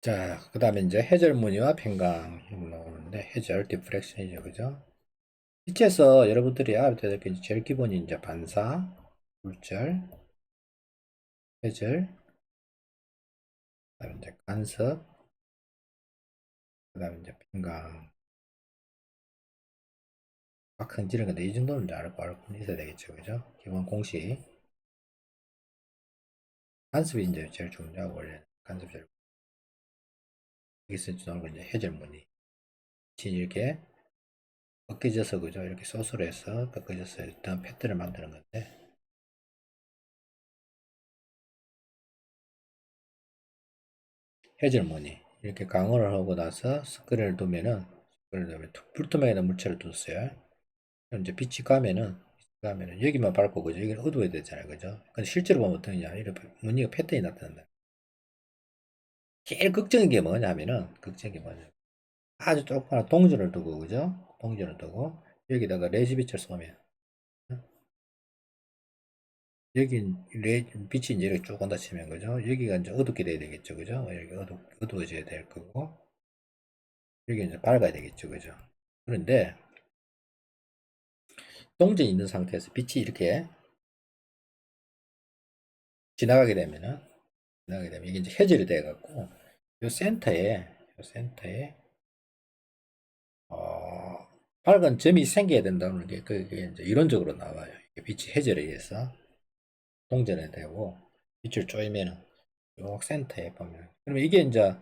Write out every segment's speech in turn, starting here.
자, 그 다음에 이제 해절 무늬와 팽강 나오는데, 해절 디프렉션이죠, 그죠? 빛에서 여러분들이 알아야 될 게 제일 기본이 이제 반사, 굴절, 해절, 그 다음에 이제 간섭, 그 다음에 이제 팽강. 막 흔지는 건데, 이 정도는 이제 알고 있어야 되겠죠, 그죠? 기본 공식. 간섭이 이제 제일 중요하고, 원래 간섭 제일. 여기서 나오는 건 이제 해절 무늬. 이렇게 벗겨져서, 그죠? 이렇게 소스로 해서 벗겨져서 일단 패턴을 만드는 건데, 해절 무늬. 이렇게 강화를 하고 나서 스크린을 두면은, 불투명한 물체를 뒀어요. 그럼 이제 빛이 가면은 여기만 밝고, 그죠? 여기는 어두워야 되잖아요, 그죠? 근데 실제로 보면 어떠냐? 이렇게 무늬가 패턴이 나타난다. 제일 걱정인 게 뭐냐면은, 걱정인 게 뭐냐? 아주 조그마한 동전을 두고, 그죠? 동전을 두고, 여기다가 레지빛을 쏘면, 여기 빛이 이제 이렇게 쭉 온다 치면, 그죠? 여기가 이제 어둡게 돼야 되겠죠, 그죠? 여기 어두워져야 될 거고, 여기 이제 밝아야 되겠죠, 그죠? 그런데, 동전이 있는 상태에서 빛이 이렇게 지나가게 되면은, 이게 이제 해절이 돼갖고, 요 센터에, 어, 밝은 점이 생겨야 된다는 게, 그게 이제 이론적으로 나와요. 빛이 해절에 의해서 동전이 되고, 빛을 쪼이면은, 요 센터에 보면. 그러면 이게 이제,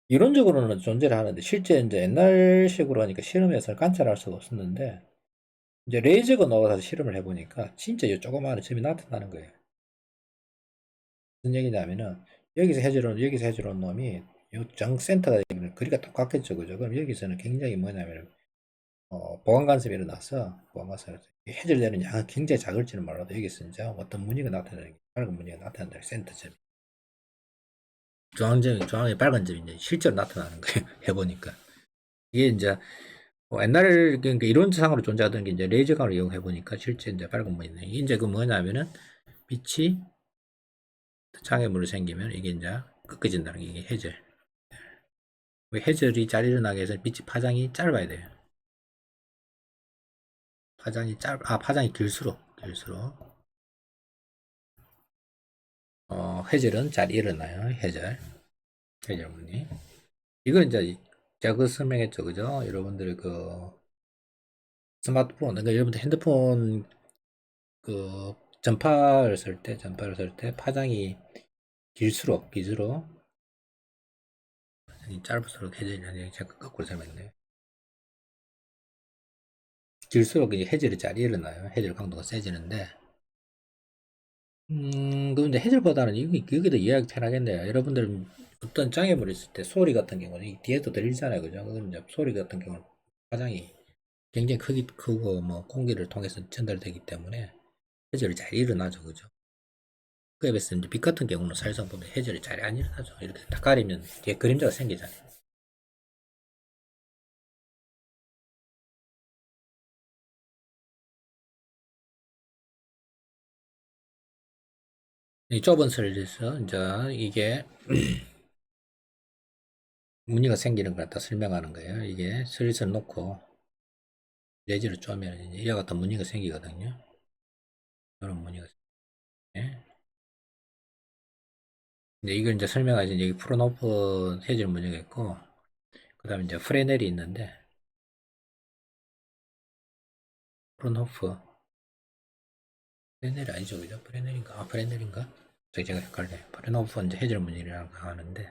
이론적으로는 존재를 하는데, 실제 이제 옛날식으로 하니까 실험에서 관찰할 수가 없었는데, 이제 레이저가 나와서 실험을 해보니까, 진짜 이 조그마한 점이 나타나는 거예요. 무슨 얘기냐면은, 여기서 해저로 온 놈이, 요 정 센터가 거리가 똑같겠죠, 그죠? 그럼 여기서는 굉장히 뭐냐면, 보강 간섭이 일어나서, 해절되는 양은 굉장히 작을지는 몰라도 여기서 이제 어떤 무늬가 나타나는 게, 밝은 무늬가 나타난다, 센터점이. 중앙에 빨간 점이 이제 실제로 나타나는 거예요. 해보니까. 이게 이제, 옛날, 그러니까 이론상으로 존재하던 게 이제 레이저광을 이용해보니까 실제 이제 밝은 무늬네. 이게 이제 그 뭐냐면은, 빛이 장애물이 생기면 이게 이제 꺾어진다는 게 이게 해절. 해절이 잘 일어나게 해서 빛이 파장이 짧아야 돼요. 파장이 길수록, 해절은 잘 일어나요. 해절무늬. 이건 이제 제가 그 설명했죠, 그죠? 여러분들 그 스마트폰, 그러니까 여러분들 핸드폰 그 전파를 쓸 때 파장이 길수록 파장이 짧을수록 해절이 제가 거꾸로 설명했네요. 길수록 이제 해절이 잘 일어나요. 해절 강도가 세지는데, 근데 해절보다는 이게 더 이해하기 편하겠네요. 여러분들 어떤 장애물이 있을 때 소리 같은 경우는 이 뒤에도 들리잖아요, 그죠? 그럼 이제 소리 같은 경우는 파장이 굉장히 크고, 뭐, 공기를 통해서 전달되기 때문에 해절이 잘 일어나죠, 그죠? 그에 비해서 이제 빛 같은 경우는 사실상 보면 해절이 잘 안 일어나죠. 이렇게 딱 가리면 뒤에 그림자가 생기잖아요. 이 좁은 설에서 이제 이게 무늬가 생기는 걸 갖다 설명하는 거예요. 이게 슬릿을 놓고 레지를 쪼면 이제 이와 같은 무늬가 생기거든요. 이런 무늬가 생겨요. 이제 이걸 이제 설명하지, 여기 프론호프 해질 무늬가 있고, 그 다음에 이제 프레넬이 있는데, 프론호프, 프레넬이 아니죠, 그죠? 프레넬인가? 프레넬인가? 제가 헷갈려요. 프론호프 이제 해질 무늬라고 하는데,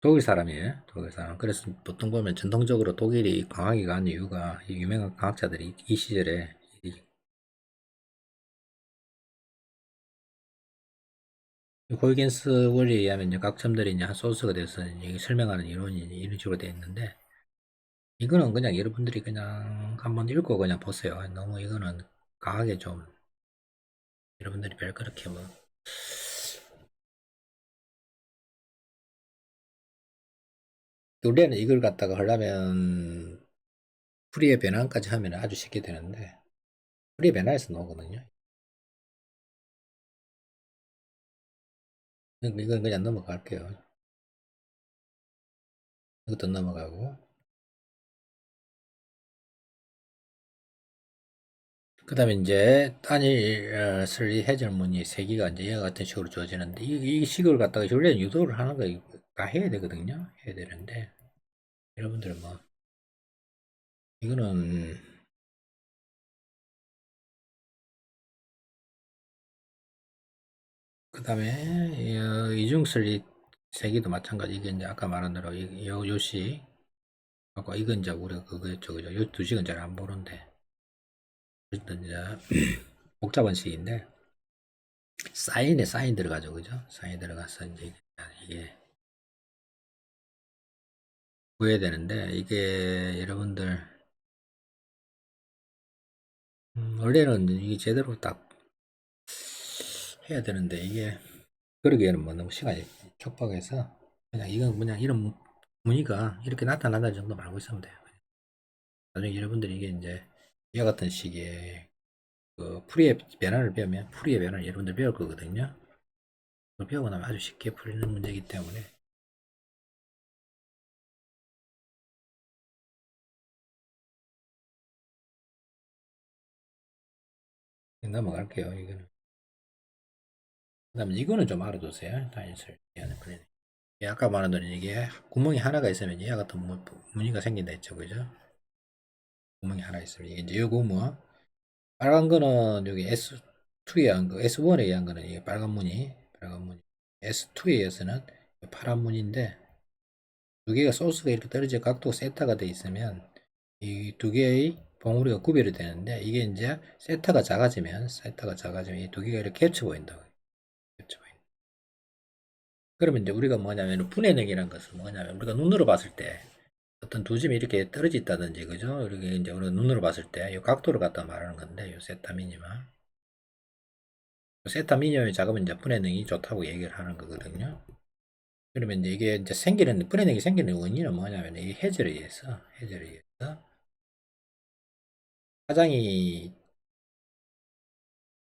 독일 사람이에요. 독일 사람. 그래서 보통 보면 전통적으로 독일이 강하게 간 이유가 이 유명한 과학자들이 이 시절에 이 골겐스 원리에 의하면 이제 각 점들이 이제 한 소스가 돼서 이제 설명하는 이론이 이런 식으로 되어 있는데, 이거는 그냥 여러분들이 그냥 한번 읽고 그냥 보세요. 너무 이거는 강하게 좀 여러분들이 별 그렇게 뭐 원래는 이걸 갖다가 하려면 프리의 변환까지 하면 아주 쉽게 되는데 프리의 변환에서 나오거든요. 이건 그냥 넘어갈게요. 이것도 넘어가고. 그 다음에 이제 단일 슬리 해절문이 세 개가 이제 이와 같은 식으로 주어지는데 이 식을 갖다가 원래 유도를 하는 거 다 해야 되거든요. 해야 되는데 여러분들 뭐 이거는 그 다음에 이중슬리 세 개도 마찬가지. 이게 이제 아까 말한 대로 요시 하고 이건 이제 우리가 그거였죠, 그죠? 요 두 식은 잘 안 보는데 어쨌든 이제 복잡한 식인데 사인에 사인 들어가죠, 그죠? 사인 들어가서 이제 이게 구해야 되는데 이게 여러분들 원래는 이게 제대로 딱 해야 되는데 이게 그러기에는 뭐 너무 시간이 촉박해서 그냥 이건 그냥 이런 무늬가 이렇게 나타난다는 정도만 알고 있으면 돼요. 나중에 여러분들이 이게 이제 이와 같은 식의 그 풀이의 변화를 배우면 풀이의 변화를 여러분들 배울 거거든요. 그걸 배우고 나면 아주 쉽게 풀리는 문제이기 때문에 넘어갈게요. 이거는. 그 다음에 이거는 좀 알아두세요. 단위를 이해하는 플랜. 아까 말한 대로 이게 구멍이 하나가 있으면 이와 같은 무늬가 생긴다 했죠. 그죠? 구멍이 하나 있으면 이게 이제 이 구멍 빨간 거는 여기 S2에 의한 거, S1에 의한 거는 이게 빨간 무늬, S2에 의해서는 파란 무늬인데 두 개가 소스가 이렇게 떨어져 각도가 세타가 돼 있으면 이 두 개의 봉우리가 구별이 되는데 이게 이제 세타가 작아지면 이 두 개가 이렇게 겹쳐 보인다고. 겹쳐 보인다. 그러면 이제 우리가 뭐냐면 분해능이라는 것은 뭐냐면 우리가 눈으로 봤을 때 어떤 두 점이 이렇게 떨어져 있다든지 그죠? 이렇게 이제 우리가 눈으로 봤을 때 이 각도를 갖다 말하는 건데 이 세타 미니마. 세타 미니멈이 작으면 이제 분해능이 좋다고 얘기를 하는 거거든요. 그러면 이제 이게 이제 분해능이 생기는 원인은 뭐냐면 이 해절에 의해서 파장이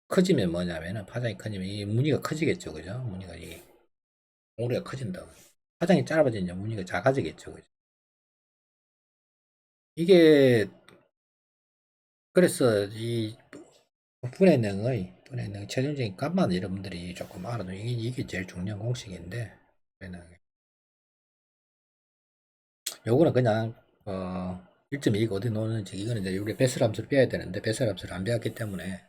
커지면 뭐냐면은 파장이 커지면 이 무늬가 커지겠죠, 그죠? 무늬가 이 오리가 커진다고. 파장이 짧아지면 무늬가 작아지겠죠, 그죠? 이게 그래서 이 분해능 최종적인 값만 여러분들이 조금 알아도 이게 제일 중요한 공식인데 분해능 요거는 그냥 1.2가 어디 놓는지 이거는 이제 우리 베슬 함수를 빼야 되는데 베슬 함수를 안 배웠기 때문에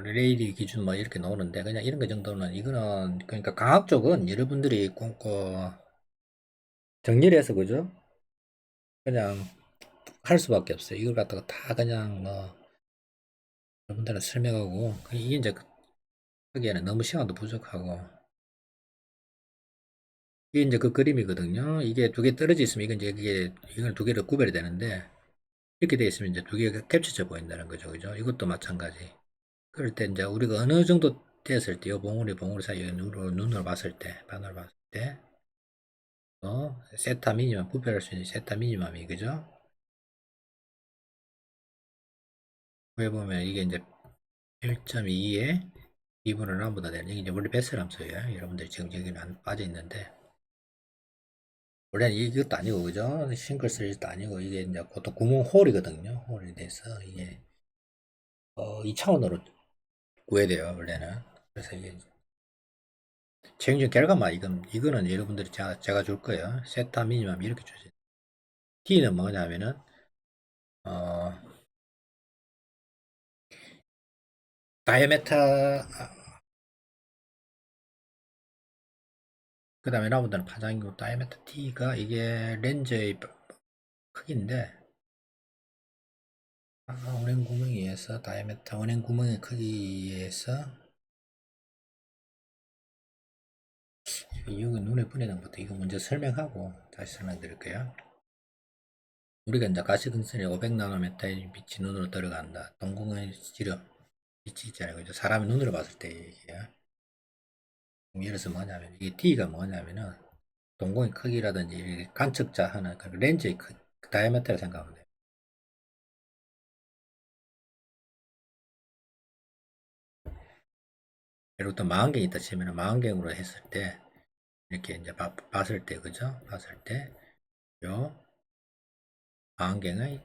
레이디 기준 뭐 이렇게 나오는데 그냥 이런 거 정도는 이거는 그러니까 강학 쪽은 여러분들이 꼭 정리를 해서 그죠? 그냥 할 수밖에 없어요. 이걸 갖다가 다 그냥 뭐 여러분들은 설명하고 이게 이제 하기에는 너무 시간도 부족하고 이게 이제 그 그림이거든요. 이게 두 개 떨어져 있으면 이건 이제 이걸 두 개를 구별이 되는데 이렇게 돼 있으면 이제 두 개가 겹쳐져 보인다는 거죠. 그죠? 이것도 마찬가지. 그럴 때 이제 우리가 어느 정도 됐을 때, 요 봉우리 사이에 눈으로 봤을 때, 반으로 봤을 때, 세타 미니멈, 구별할 수 있는 세타 미니멈이, 그죠? 왜 보면 이게 이제 1.2에 2분의 1보다 되는, 이게 이제 원래 베셀 함수예요. 여러분들 지금 여기는 안 빠져 있는데, 원래는 이것도 아니고, 그죠? 싱글 스리도 아니고, 이게 이제 보통 구멍 홀이거든요. 홀이 돼서, 이게, 2차원으로 구해야 돼요, 원래는. 그래서 이게 최종적 결과만 이거는 여러분들이 제가 줄 거예요. 세타 미니멈 이렇게 주세요. T는 뭐냐면은 어 다이아메타 그 다음에 나머지는 파장이고 다이아메타 T가 이게 렌즈의 크기인데 원행 구멍에 의해서 다이아메타 원행 구멍의 크기에 의해서 이거 눈에 보이는 것부터 이거 먼저 설명하고 다시 설명드릴게요. 우리가 이제 가시등선이 500나노미터의 빛이 눈으로 들어간다. 동공의 지름 빛이 있잖아요. 그죠? 사람이 눈으로 봤을 때 얘기예요. 예를 들어서 뭐냐면 이게 D가 뭐냐면은 동공의 크기라든지 관측자 하는 그 렌즈의 다이아메트를 생각하면 돼요. 예를 들어 망원경이 있다 치면 망원경으로 했을 때 이렇게 이제 봤을 때, 그죠? 봤을 때, 요 망원경의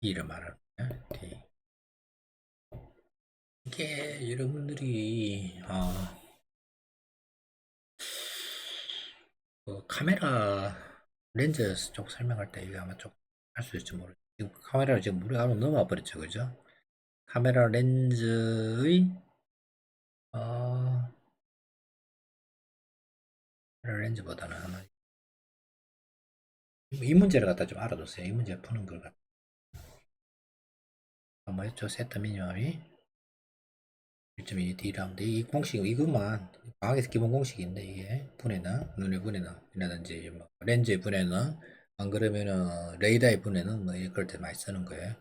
D를 말하는 거예요. D. 이게 여러분들이, 그 카메라 렌즈 쪽 설명할 때 이게 아마 좀 할 수 있을지 모르겠어요. 지금 카메라를 지금 우리가 한번 넘어와 버렸죠, 그죠? 카메라 렌즈의, 어, 카메라 렌즈보다는 아마 이 문제를 갖다 좀 알아뒀어요. 이 문제 푸는 걸 갖다. 뭐였죠? 세타 미니멈이 1.2D라는데 이 공식 이것만 과학에서 기본 공식인데 이게 분해나 눈의 분해나 이라든지 뭐 렌즈의 분해나 안 그러면은 레이더의 분해는 뭐 이럴 때 많이 쓰는 거예요.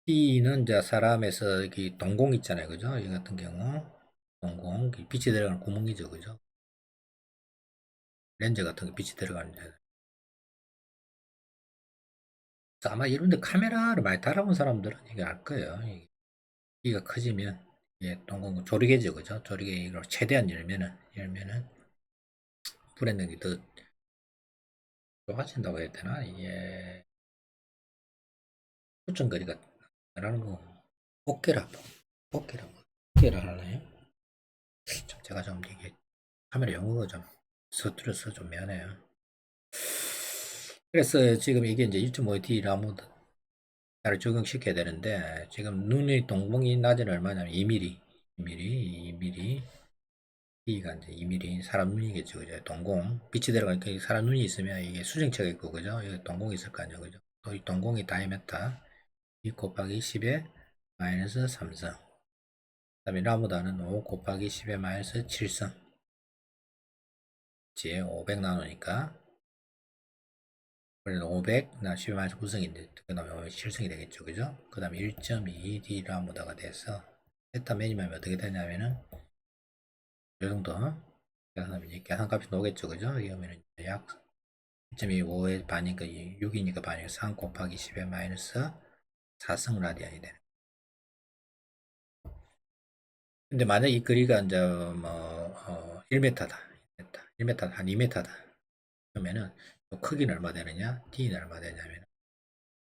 D는 이제 사람에서 이 동공 있잖아요, 그죠? 이 같은 경우 동공 빛이 들어가는 구멍이죠, 그죠? 렌즈 같은 게 빛이 들어가는 데. 아마 이런데 카메라를 많이 달아본 사람들은 이게 알 거예요. 이가 커지면 이게 동공 조리개죠, 그죠? 조리개 이걸 최대한 열면은 불의 능이 더 좋아진다고 해야 되나? 이게 후천거리가 라는 거 꽃게라 하나요? 참 제가 좀 이게 카메라 영어가 좀 서툴러서 좀 미안해요. 그래서 지금 이게 이제 1.5D 라모드 를 적용시켜야 되는데 지금 눈의 동공이 낮은 얼마냐면 2mm, 2mm, D가 이제 2mm 사람 눈이겠죠, 그죠? 동공 빛이 들어가니까 사람 눈이 있으면 이게 수정체가 있고, 그죠? 여기 동공이 있을 거 아니에요, 그죠? 또 이 동공이 다이메타 2 곱하기 10의 마이너스 3성. 그 다음에 라무다는 5 곱하기 10의 마이너스 7성. 지 500 나누니까. 원래는 500, 10의 마이너스 9성인데, 그 다음에 7성이 되겠죠, 그죠? 그 다음에 1.2D 라무다가 돼서, 세타 미니멈이 어떻게 되냐면은, 이 정도. 계산하면 이제 계산값이 나오겠죠, 그죠? 이러면은 약 1.25의 반이니까 6이니까 반이니까 3 곱하기 10의 마이너스 4성 라디안이 되는. 근데 만약 이 거리가 이제 뭐 1m다. 1m 한 2m다. 그러면은 크기는 얼마 되느냐? D는 얼마 되냐면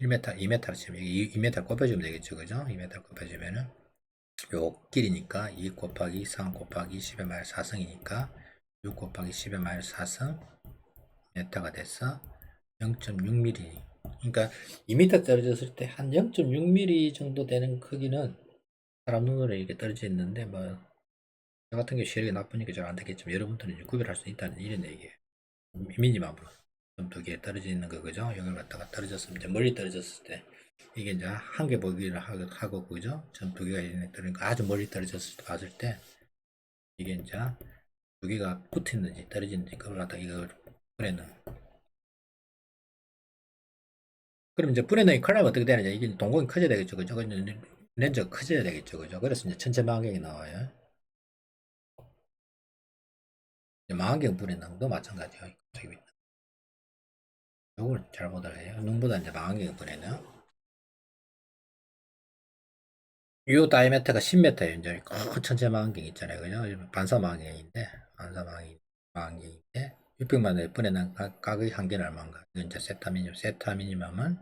1m, 2m를 치면 2m 곱해주면 되겠죠, 그죠? 2m 곱해주면은 요 길이니까 2 곱하기 3 곱하기 10의 마이너스 4성이니까 6 곱하기 10의 마이너스 4성 메타가 돼서 0.6mm. 그러니까 2m 떨어졌을 때 한 0.6mm 정도 되는 크기는 사람 눈으로 이렇게 떨어져 있는데 뭐 저 같은 경우 시력이 나쁘니까 잘 안 되겠지만 여러분들은 이제 구별할 수 있다는 이런 얘기예요. 미니멈으로 좀 두 개 떨어져 있는 거, 그죠? 여기를 갖다가 떨어졌으면 이제 멀리 떨어졌을 때 이게 이제 한 개 보기를 하고 그죠? 전 두 개가 있는 그러니까 아주 멀리 떨어졌을 때 봤을 때 이게 이제 두 개가 붙었는지 떨어지는지 그걸 갖다가 이걸 보내는. 그럼 이제 불에너이 컬러가 어떻게 되느냐? 이게 동공이 커져야 되겠죠, 그죠? 렌즈가 커져야 되겠죠, 그죠? 그래서 이제 전체 망원경이 나와요. 망원경 불에너도 마찬가지예요. 요걸 잘 보도록 해요. 눈보다 이제 망원경 불에너. 요 다이메터가 10m예요. 이제 큰 천체 망원경 있잖아요, 그죠? 반사 망원경인데, 망원경인데, 600만 원의 불에너 가격이 한개는 얼마인가? 이건 이제 세타 미니멈은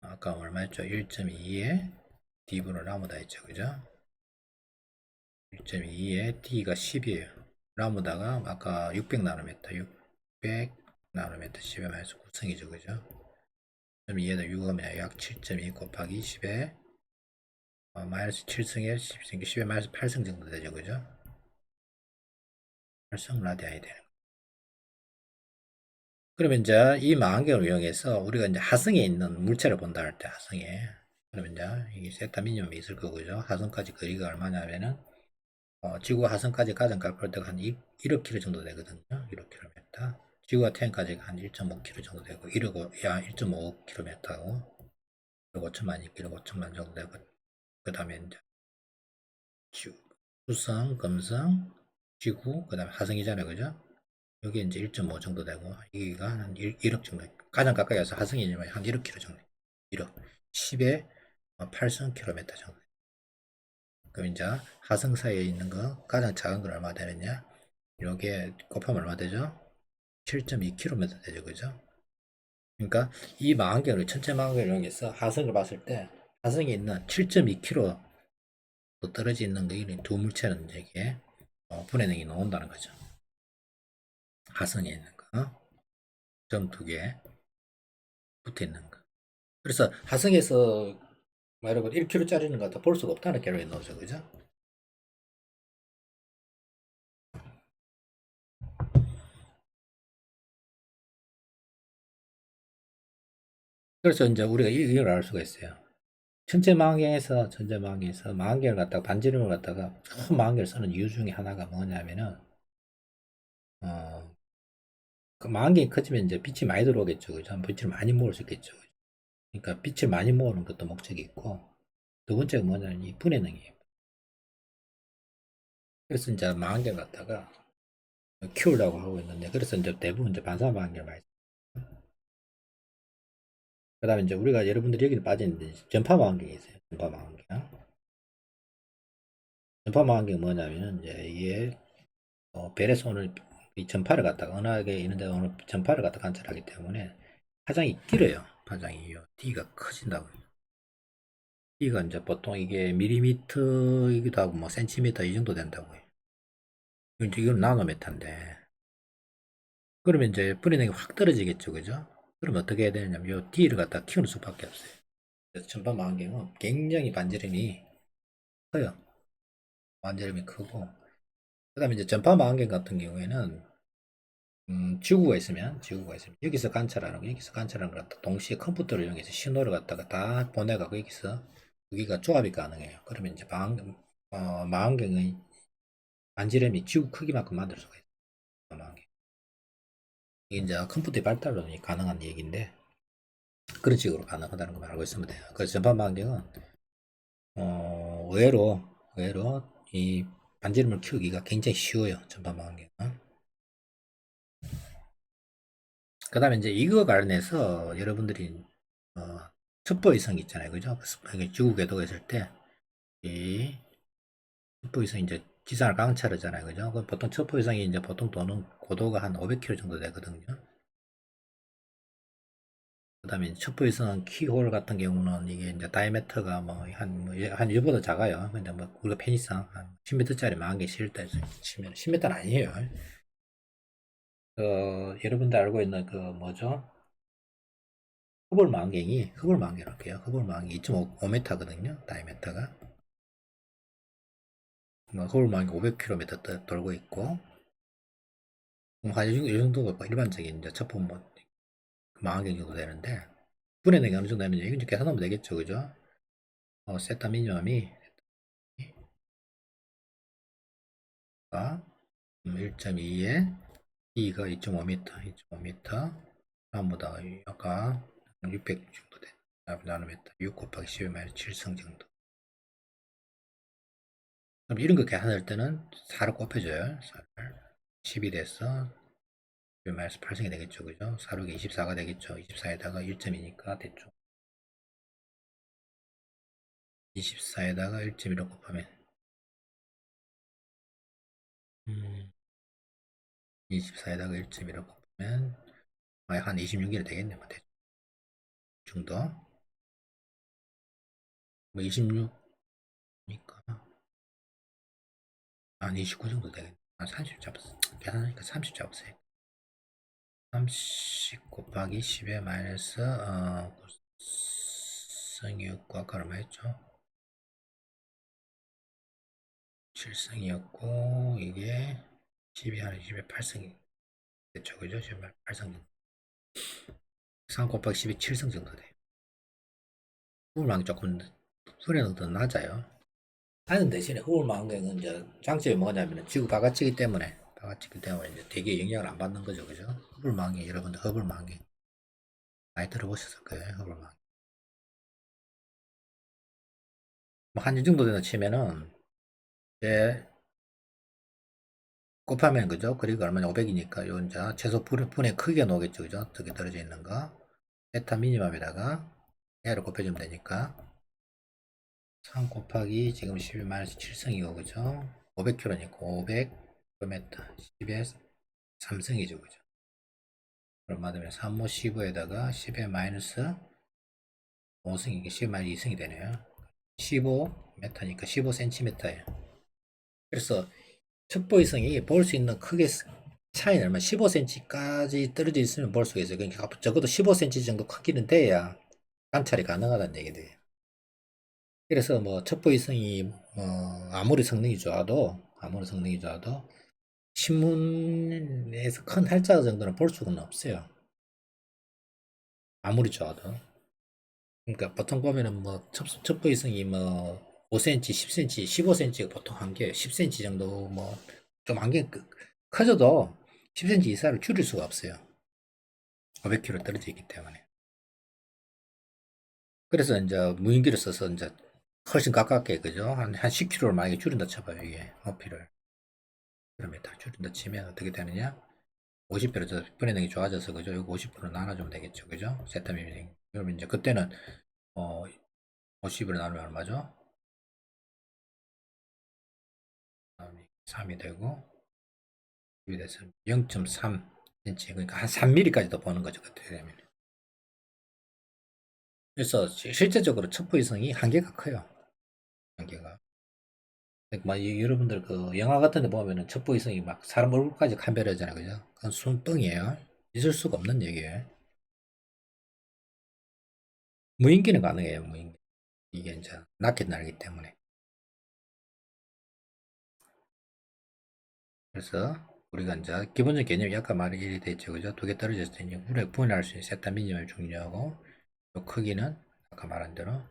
아까 얼마였죠? 1.2에 D분을 나무다 했죠, 그죠? 1.2에 D가 10이에요. 라무다가 아까 600나노미터, 600나노미터 10에 마이너스 9성이죠, 그죠? 그럼 얘도 6하면 약 7.2 곱하기 10에 마이너스 7성에 10에 마이너스 8성 정도 되죠, 그죠? 8성 라디안이 되는. 그러면 이제 이 망원경을 이용해서 우리가 이제 하성에 있는 물체를 본다 할 때 하성에 그러면 이제 이게 세타 미니멈이 있을 거고요. 하성까지 거리가 얼마냐면은 지구 화성까지 가장 가까울 때가 한 1억 킬로 정도 되거든요. 1억 킬로미터. 지구가 태양까지 한 1.5 킬로 정도 되고 1.5 킬로미터고 1억 5천만 1억 5천만 정도 되고 그 다음에 이제 수성, 금성, 지구, 그 다음에 화성이잖아요, 그죠? 여기 이제 1.5 정도 되고 여기가 한 1억 정도. 가장 가까이 와서 화성이지만 한 1억 킬로 정도. 1억 10에 8성 킬로미터 정도. 그럼 이제 하승 사이에 있는 거 가장 작은 건 얼마 되느냐? 요게 곱하면 얼마 되죠? 7.2km 되죠, 그죠? 그러니까 이 망원경을 천체 망원경을 이용해서 하승을 봤을 때 하승에 있는 7.2km 떨어져 있는 거, 두 물체는 이게 분해 능이 나온다는 거죠. 하승에 있는 거, 점 두 개 붙어 있는 거. 그래서 하승에서 여러분 1km짜리는 갖다 볼 수가 없다는 결론이 나오죠, 그죠? 그래서 이제 우리가 이걸 알 수가 있어요. 천체망원경에서 망원경을 갖다가 반지름을 갖다가 큰 망원경을 쓰는 이유 중에 하나가 뭐냐면은 어, 그 망원경이 커지면 이제 빛이 많이 들어오겠죠, 그죠? 빛을 많이 모을 수 있겠죠. 그러니까 빛을 많이 모으는 것도 목적이 있고 두 번째가 뭐냐면 이 분해능이에요. 그래서 이제 망원경 갖다가 키우려고 하고 있는데 그래서 이제 대부분 이제 반사 망원경을 많이. 그다음에 이제 우리가 여러분들이 여기는 빠지는데 전파 망원경이 있어요. 전파 망원경. 전파 망원경이 뭐냐면은 이제 이게 벨에서 오는 이 전파를 갖다가 은하계 있는데 오는 전파를 갖다 관찰하기 때문에 파장이 길어요. 파장이 D가 커진다고. D가 이제 보통 이게 밀리미터이기도 하고 뭐 센티미터 이 정도 된다고요. 이건 나노미터인데 그러면 이제 분해능이 확 떨어지겠죠, 그죠? 그럼 어떻게 해야 되냐면 요 D를 갖다 키우는 수밖에 없어요. 그래서 전파 망원경은 굉장히 반지름이 커요. 반지름이 크고 그다음에 이제 전파 망원경 같은 경우에는 지구가 있으면 여기서 관찰하는 거, 여기서 관찰하는 걸 갖다 동시에 컴퓨터를 이용해서 신호를 갖다가 다 보내가고 여기서 여기가 조합이 가능해요. 그러면 이제 망원경의 반지름이 지구 크기만큼 만들 수가 있어요. 망원경. 이게 이제 컴퓨터의 발달로 가능한 얘기인데 그런 식으로 가능하다는 걸 알고 있으면 돼요. 그래서 전파 망원경은 의외로 이 반지름을 키우기가 굉장히 쉬워요. 전파 망원경은. 그 다음에 이제 이거 관련해서 여러분들이 첩보 위성 있잖아요, 그죠? 지구 궤도가 있을 때 이 첩보 위성 이제 지상을 관찰하잖아요, 그죠? 보통 첩보 위성이 이제 보통 도는 고도가 한 500km 정도 되거든요. 그 다음에 첩보 위성 키홀 같은 경우는 이게 이제 다이아미터가 한 이보다 작아요. 근데 뭐 우리가 편의상 한 10m짜리 망원경 실을 때 치면 10m는 아니에요. 여러분들 알고 있는 그 뭐죠? 허블 망원경 할게요. 허블 망원경이 2.5m거든요. 다이아미터가. 허블 망원경 500km 돌고 있고 이 정도가 일반적인 이제 첩보 망원경 정도 되는데 분해능이 어느 정도 되면 이건 이제 계산하면 되겠죠, 그죠? 세타 미니멈이 1.2에 E가 2.5m, 2.5m 전부 다 아까 600 정도 돼. 나노미터 6 곱하기 10의 7성 정도. 그럼 이런 거 계산할 때는 4를 곱해줘요. 4를 10이 돼서 8성이 되겠죠, 그죠? 4룩이 24가 되겠죠. 24에다가 1.2니까 됐죠. 24에다가 1.1을 곱하면 24에다가 1.1을 곱하면 한 26일 되겠네, 뭐 대충 정도. 뭐 26니까 한 29 정도 되겠네. 한 30 잡았어. 계산하니까 30 잡았어요. 30 곱하기 10에 마이너스 곱성이었고 아까 얼마 했죠? 7성이었고 이게 12 하는 10에 8성이 됐죠, 그죠? 10에 8성 정도. 3 곱하기 10이 7성 정도 돼요. 후불망이 조금 소리는 더 낮아요. 하는 대신에 후불망경은 이제 장점이 뭐냐면 지구 바깥이기 때문에 이제 되게 영향을 안 받는 거죠, 그죠? 후불망이 여러분들 허블망이 많이 들어보셨을 거예요, 허블망. 한 이 정도 되는 치면은 이제 곱하면 그죠? 그리고 얼마냐 500이니까 요 이제 최소 분의 크기가 나오겠죠, 그죠? 저기 떨어져 있는 거. 베타 미니멈에다가 얘를 곱해주면 되니까 3 곱하기 지금 12-7승이고, 그죠? 500km니까 500km, 10에 3승이죠, 그죠? 그럼 맞으면 3모 15에다가 10에 마이너스 5승, 이게 10 마이너스 2승이 되네요. 15m니까 15cm예요. 그래서 첩보위성이 볼 수 있는 크게 차이는 얼마 15cm까지 떨어져 있으면 볼 수가 있어요. 그러니까 적어도 15cm 정도 크기는 돼야 관찰이 가능하다는 얘기돼요. 그래서 뭐 첩보위성이 아무리 성능이 좋아도 신문에서 큰 활자 정도는 볼 수는 없어요. 아무리 좋아도. 그러니까 보통 보면은 뭐 첩보위성이 뭐 5cm, 10cm, 15cm가 보통 한계, 10cm 정도 뭐 좀 한계 커져도 10cm 이상을 줄일 수가 없어요. 500km 떨어져 있기 때문에. 그래서 이제 무인기를 써서 이제 훨씬 가깝게, 그죠? 한 10km를 만약에 줄인다 쳐봐요, 이게 높이를. 그러면 다 줄인다 치면 어떻게 되느냐? 50%저 분해능이 좋아져서, 그죠? 이거 50% 나눠주면 되겠죠, 그죠? 세타 미미링. 그러면 이제 그때는 50으로 나누면 얼마죠? 3이 되고 2이 돼서 0.3cm, 그러니까 한 3mm까지 더 보는 거죠, 그때 되면. 그래서 실제적으로 첩보위성이 한계가 커요. 한계가. 그러니까 막 여러분들 그 영화 같은 데 보면은 첩보위성이 막 사람 얼굴까지 감별하잖아요, 그죠? 그건 순뻥이에요. 있을 수가 없는 얘기예요. 무인기는 가능해요, 무인기. 이게 이제 낮게 날기 때문에. 그래서 우리가 이제 기본적 개념이 아까 말이 됐죠, 그죠? 두 개 떨어졌을 때 우리가 분할할 수 있는 세타 미니멈을 중요하고, 요 크기는 아까 말한 대로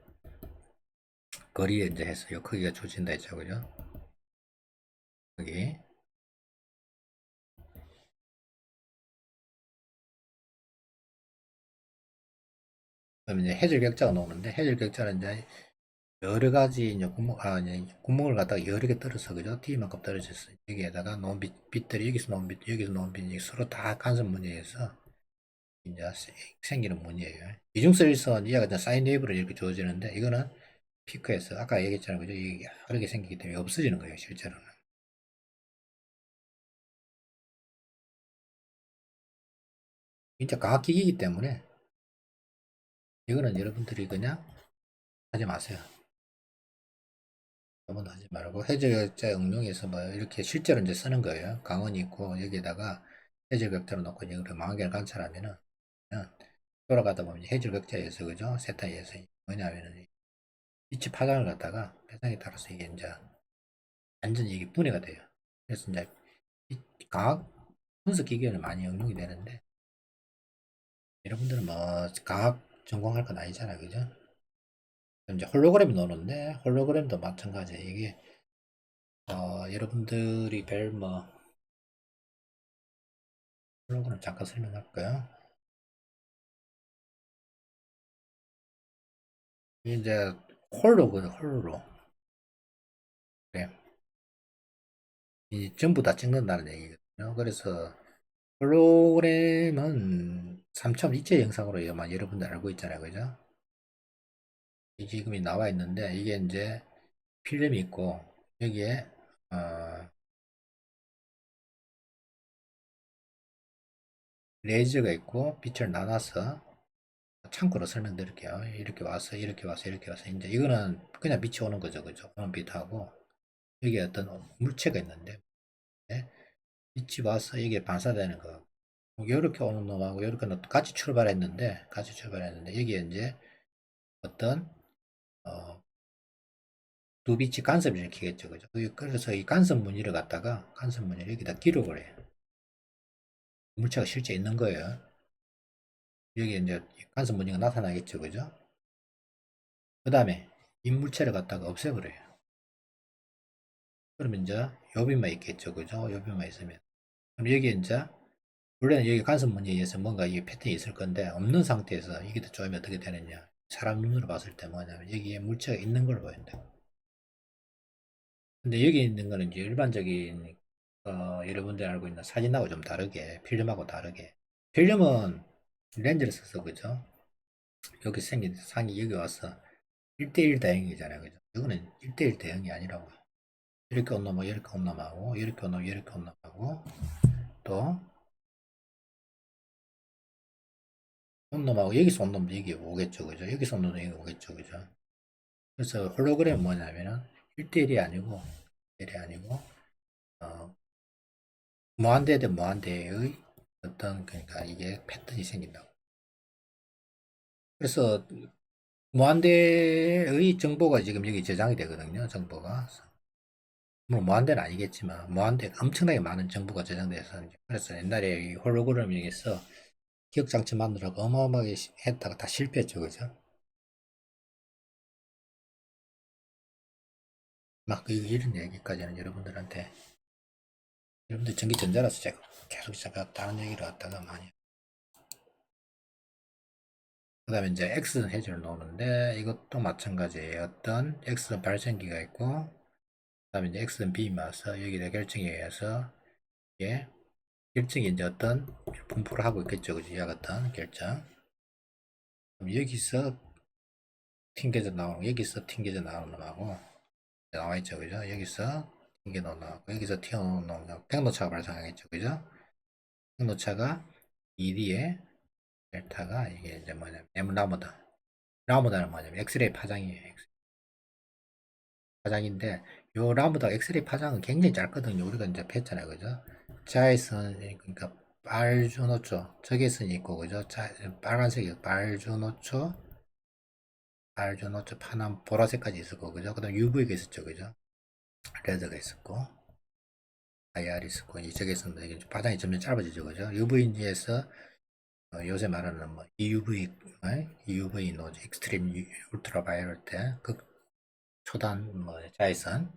거리에 이제 해서 요 크기가 조진다 했죠, 그죠? 여기. 그러면 이제 해질 격자가 나오는데, 해질 격자는 이제 여러 가지 이제 이제 구멍을 갖다가 여러 개 떨어서, 그죠? T만큼 떨어졌어요. 여기에다가 놓은 빛들이 여기서 놓은 빛, 여기서 놓은 빛이 서로 다 간섭 무늬에서 이제 생기는 무늬예요. 이중설일선 이하가 이제 사인 웨이브로 이렇게 주어지는데, 이거는 피크에서 아까 얘기했잖아요, 그죠? 이게 여러 개 생기기 때문에 없어지는 거예요, 실제로는. 진짜 과학기기이기 때문에 이거는 여러분들이 그냥 하지 마세요. 너무 하지 말고 해적격자 응용해서 뭐 이렇게 실제로 이제 쓰는 거예요. 강원이 있고 여기에다가 해적격자로 놓고 이걸 망원경을 관찰하면은 그냥 돌아가다 보면 해적격자에서, 그죠? 세타에서 뭐냐면은 빛의 파장을 갖다가 패상에 따라서 이게 이제 완전히 이게 분해가 돼요. 그래서 이제 과학 분석 기계는 많이 응용이 되는데, 여러분들은 뭐 과학 전공할 건 아니잖아요, 그죠? 이제 홀로그램이 나오는데 홀로그램도 마찬가지예요. 이게 여러분들이 뵐뭐 홀로그램 잠깐 설명할까요? 이제 홀로거든, 홀로. 그래. 이 전부 다 찍는다는 얘기거든요. 그래서 홀로그램은 3차 입체 영상으로 여러분들 알고 있잖아요, 그죠? 이 지금이 나와 있는데 이게 이제 필름이 있고 여기에 레이저가 있고 빛을 나눠서 참고로 설명드릴게요. 이렇게 와서 이렇게 와서 이렇게 와서 이제 이거는 그냥 빛이 오는 거죠, 그죠? 그런 빛하고 여기에 어떤 물체가 있는데, 네? 빛이 와서 이게 반사되는 거. 이렇게 오는 놈하고 이렇게 같이 출발했는데 여기에 이제 어떤 어, 두 빛이 간섭을 일으키겠죠, 그죠? 그래서 이 간섭 무늬를 갖다가 간섭 무늬를 여기다 기록을 해요. 물체가 실제 있는 거예요. 여기 이제 간섭 무늬가 나타나겠죠, 그죠? 그 다음에 이 물체를 갖다가 없애버려요. 그러면 이제 요빈만 있겠죠, 그죠? 요빈만 있으면. 그럼 여기 이제 원래는 여기 간섭 무늬에 의해서 뭔가 이 패턴이 있을 건데 없는 상태에서 이게 조임이 어떻게 되느냐? 사람 눈으로 봤을 때 뭐냐면 여기에 물체가 있는 걸 보인다. 근데 여기 있는 거는 이제 일반적인 여러분들이 알고 있는 사진하고 좀 다르게, 필름하고 다르게, 필름은 렌즈를 써서, 그죠? 여기 생긴 상이 여기 와서 1대1 다행이잖아요, 그죠? 이거는 1대1 대응이 아니라고. 이렇게 온놈하고 이렇게 온놈하고 이렇게 온놈 이렇게 온놈하고 또 온놈하고 여기서 온놈도 여기 오겠죠, 그죠? 여기서 온놈도 여기 오겠죠, 그죠? 그래서 홀로그램은 뭐냐면은 1대1이 아니고 1대1이 아니고 무한대 대 무한대의 어떤 그러니까 이게 패턴이 생긴다고. 그래서 무한대의 정보가 지금 여기 저장이 되거든요. 정보가. 물론 무한대는 아니겠지만 무한대 엄청나게 많은 정보가 저장돼서 그래서 옛날에 이 홀로그램에서 기억장치 만들라고 어마어마하게 했다가 다 실패했죠. 그죠? 막 이런 얘기까지는 여러분들 전기전자라서 제가 계속 제가 다른 얘기를 갖다가 많이 그 다음에 이제 X는 해주를 놓는데 이것도 마찬가지예요. 어떤 X는 발생기가 있고 그 다음에 이제 X는 B 마서 여기다 결정에 의해서 이게 결정이 이제 어떤 분포를 하고 있겠죠. 그죠? 이와 같은 결정. 그럼 여기서 튕겨져 나오는 여기서 튕겨져 나오는 놈하고 나와 있죠. 그죠? 여기서 튕겨 나오고 여기서 튀어나오는 놈하고 백노차가 발생하겠죠. 그죠? 백노차가 ED에 델타가 이게 이제 뭐냐면 M 라모다. 라모다는 뭐냐면 엑스레이 파장이에요. 파장인데 요 라모다 엑스레이 파장은 굉장히 짧거든요. 우리가 이제 뵀잖아요. 그죠? 자외선 그러니까 빨주노초 적외선이 있고 그죠? 빨간색이 빨주노초 파남 보라색까지 있었고 그죠? 그다음 UV가 있었죠. 그죠? 레드가 있었고 IR 있었고 이 적외선 파장이 점점 짧아지죠. 그죠? UV에서 요새 말하는 뭐 EUV, EUV 노즈, 익스트림 울트라 바이럴 때, 극 초단 뭐 자외선,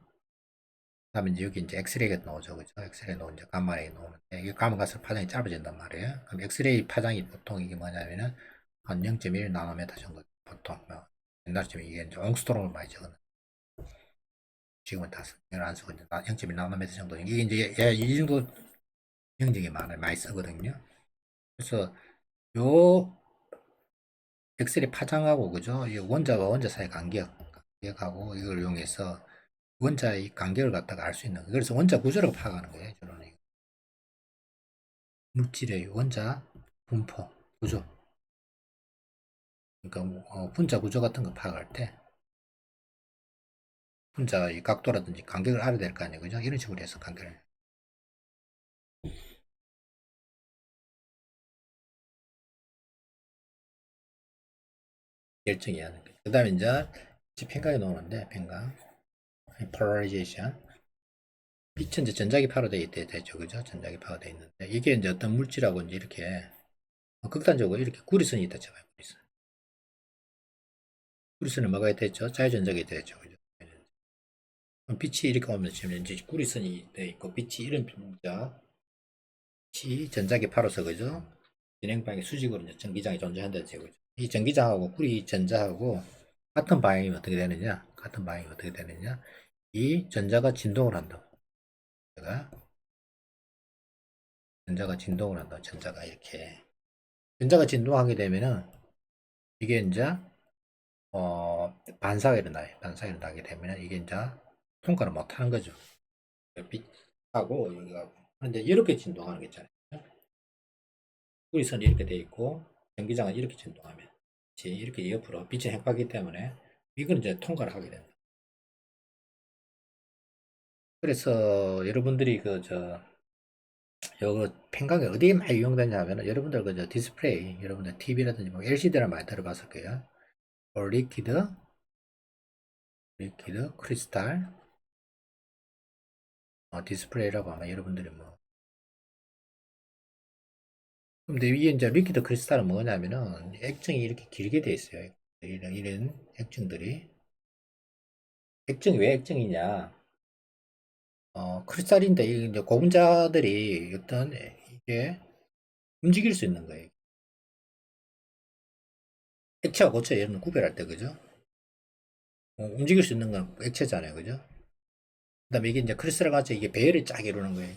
그다음에 이제 여기 이제 엑스레이가 나오죠, 그죠? 엑스레이 나오는 이제 감마레이 나오는데 이게 가면 갈수록 파장이 짧아진단 말이에요. 그럼 엑스레이 파장이 보통 이게 뭐냐면은 한 0.1 나노메타 정도 보통 뭐 옛날쯤에 이게 이제 옹스트롬을 많이 적었는. 지금은 다 이걸 안 쓰고 이제 0.1 나노메타 정도 이게 이제 이 정도 영역이 많이 쓰거든요. 그래서 요 엑셀이 파장하고 그죠? 이 원자와 원자 사이 간격하고 이걸 이용해서 원자의 간격을 갖다가 알 수 있는 거예요. 그래서 원자 구조를 파악하는 거예요. 저는 물질의 원자 분포 구조. 그러니까 분자 구조 같은 거 파악할 때 분자의 각도라든지 간격을 알아야 될 거 아니에요. 그죠? 이런 식으로 해서 간격을 결정해야 하는 거예요. 그 다음에 이제 팽각이 나오는데 팽각, polarization. 빛은 이제 전자기파로 되어 되죠. 그죠? 전자기파가 되어 있는데 이게 이제 어떤 물질하고 이제 이렇게 극단적으로 이렇게 구리선이 있다 쳐봐요. 구리선은 뭐가 되죠? 자유전자가 되죠. 그죠? 빛이 이렇게 오면 지금 이제 구리선이 되어 있고 빛이 이런 분자 빛이 전자기파로서 그죠? 진행방향 수직으로 이제 전기장이 존재한다 그죠? 이 전기장하고 구리 전자하고 같은 방향이 어떻게 되느냐? 같은 방향이 어떻게 되느냐? 이 전자가 진동을 한다. 전자가 진동을 한다. 전자가 이렇게 전자가 진동하게 되면은 이게 이제 반사가 일어나요. 반사가 일어나게 되면 이게 이제 통과를 못 하는 거죠. 빛하고 여기가 그런데 이렇게 진동하는 게 있잖아요. 구리선이 이렇게 돼 있고 전기장은 이렇게 진동하면 이렇게 옆으로 빛이 행파기 때문에 이건 이제 통과를 하게 된다. 그래서 여러분들이 요거 팽각이 어디에 많이 이용되냐 하면 여러분들 그저 디스플레이 여러분들 TV라든지 뭐 LCD를 많이 들어봤을 거예요. 리퀴드 크리스탈 디스플레이라고 아마 여러분들이 뭐 근데 이게 이제 리퀴드 크리스탈은 뭐냐면은 액정이 이렇게 길게 돼 있어요. 이런 액정들이 액정이 왜 액정이냐? 크리스탈인데 이제 고분자들이 어떤 이게 움직일 수 있는 거예요. 액체와 고체 여러분 구별할 때 그죠? 움직일 수 있는 건 액체잖아요, 그죠? 그다음에 이게 이제 크리스탈 같이 이게 배열이 쫙 이루는 거예요.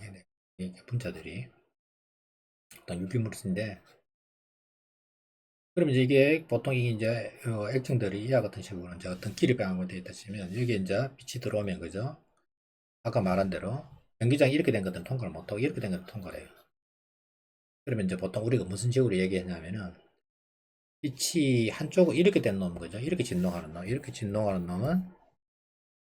이게 분자들이 어떤 유기물인데 그러면 이제 이게 보통 이게 이제 액정들이 이와 같은 식으로 이제 어떤 길이 방향으로 되어 있다 치면 여기 이제 빛이 들어오면 그죠? 아까 말한 대로 전기장이 이렇게 된 것들은 통과를 못하고 이렇게 된 것들은 통과를 해요. 그러면 이제 보통 우리가 무슨 식으로 얘기했냐면은 빛이 한쪽으로 이렇게 된 놈 그죠? 이렇게 진동하는 놈, 이렇게 진동하는 놈은